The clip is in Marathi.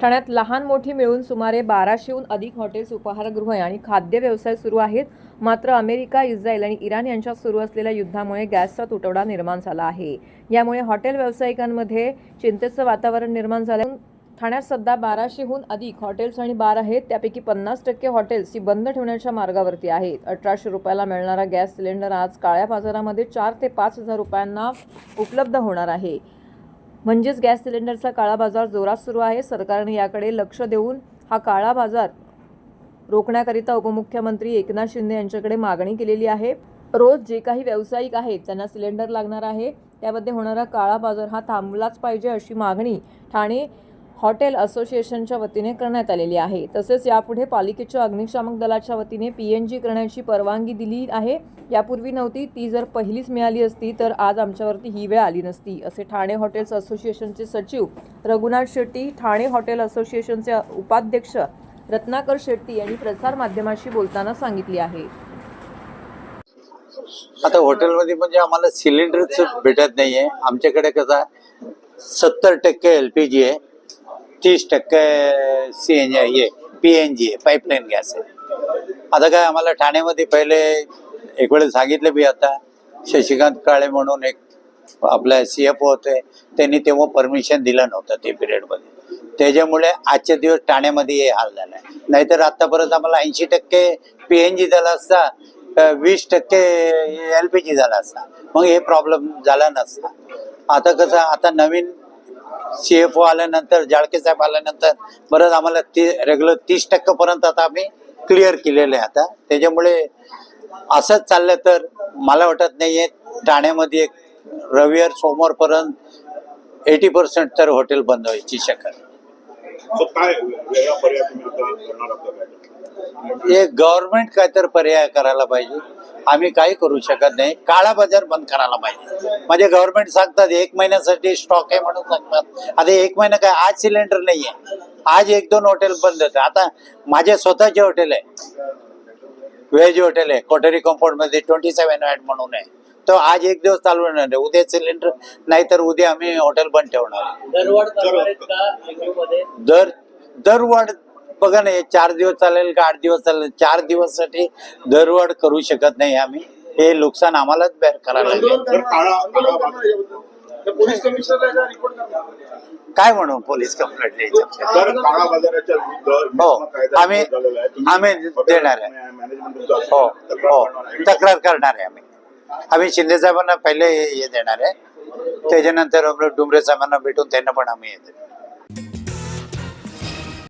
ठाण्यात लहान मोठी मिळून सुमारे 1200हून अधिक हॉटेल्स, उपाहारगृहे आणि खाद्य व्यवसाय सुरू आहेत. मात्र अमेरिका, इस्रायल आणि इराण यांच्यात सुरू असलेल्या युद्धामुळे गॅसचा तुटवडा निर्माण झाला आहे. यामुळे हॉटेल व्यावसायिकांमध्ये चिंतेचं वातावरण निर्माण झालं आहे. ठाण्यात सध्या 1200हून अधिक हॉटेल्स आणि बार आहेत. त्यापैकी 50% हॉटेल्स ही बंद ठेवण्याच्या मार्गावरती आहेत. 1800 रुपयाला मिळणारा गॅस सिलेंडर आज काळ्या बाजारामध्ये 4 ते 5,000 रुपयांना उपलब्ध होणार आहे. म्हणजेच गॅस सिलेंडरचा काळा बाजार जोरात सुरू आहे. सरकारने याकडे लक्ष देऊन हा काळा बाजार रोखण्याकरिता उपमुख्यमंत्री एकनाथ शिंदे यांच्याकडे मागणी केलेली आहे. रोज जे काही व्यावसायिक आहेत त्यांना सिलेंडर लागणार आहे, त्यामध्ये होणारा काळा बाजार हा थांबलाच पाहिजे अशी मागणी ठाणे हॉटेल असोसिएशनच्या वतीने करण्यात आलेली आहे. तसेच यापुढे पालिकेच्या अग्निशामक दलाच्या वतीने PNG करण्याची परवानगी दिली आहे. यापूर्वी नव्हती, ती जर पहिलीच मिळाली असती तर आज आमच्यावरती ही वेळ आली नसती, असे ठाणे हॉटेल्स असोसिएशनचे सचिव रघुनाथ शेट्टी, ठाणे हॉटेल असोसिएशनचे उपाध्यक्ष रत्नाकर शेट्टी यांनी प्रसार माध्यमाशी बोलताना सांगितले आहे. आता हॉटेलमध्ये म्हणजे आम्हाला सिलेंडरच भेटत नाहीये. आमच्याकडे कसं 70% LPG आहे, 30% CNG आहे, PNG आहे, पाईपलाईन गॅस आहे. आता काय आम्हाला ठाण्यामध्ये पहिले एक वेळेस सांगितलं बी, आता शशिकांत काळे म्हणून एक आपल्या CFO होते, त्यांनी तेव्हा परमिशन दिलं नव्हतं ते पिरियडमध्ये. त्याच्यामुळे आजच्या दिवस ठाण्यामध्ये हे हाल झाला आहे. नाहीतर आतापर्यंत आम्हाला 80% PNG झाला असता, 20% LPG झाला असता, मग हे प्रॉब्लेम झाला नसता. आता कसं, आता नवीन CFO आल्यानंतर, जाळके साहेब आल्यानंतर बरंच आम्हाला ते रेग्युलर 30% पर्यंत आता आम्ही क्लिअर केलेले आहे. आता त्याच्यामुळे असंच चाललं तर मला वाटत नाहीये ठाण्यामध्ये एक रविवार सोमवारपर्यंत 80% तर हॉटेल बंद व्हायची शक्यता. हे गव्हर्नमेंट काय तर पर्याय करायला पाहिजे. आम्ही काही करू शकत नाही. काळा बाजार बंद करायला पाहिजे. म्हणजे गव्हर्नमेंट सांगतात 1 महिन्यासाठी स्टॉक आहे म्हणून सांगतात. आता 1 महिना काय, आज सिलेंडर नाहीये, आज 1-2 हॉटेल बंद होते. आता माझे स्वतःचे हॉटेल आहे, व्हेज हॉटेल आहे कोठारी कंपाऊंड मध्ये 27 म्हणून आहे. तो आज 1 दिवस चालू होणार आहे, उद्या सिलेंडर नाही तर उद्या आम्ही हॉटेल बंद ठेवणार. दरवाढ बघा ना, 4 दिवस चालेल का 8 दिवस चालेल, 4 दिवस साठी दरवाढ करू शकत नाही आम्ही. हे नुकसान आम्हालाच बेअर करायला लागेल. काय म्हणून पोलीस कंप्लेंट द्यायची? हो, आम्ही देणार आहे. हो हो, तक्रार करणार आहे आम्ही शिंदे साहेबांना पहिले हे देणार आहे. त्याच्यानंतर डुमरे साहेबांना भेटून त्यांना पण आम्ही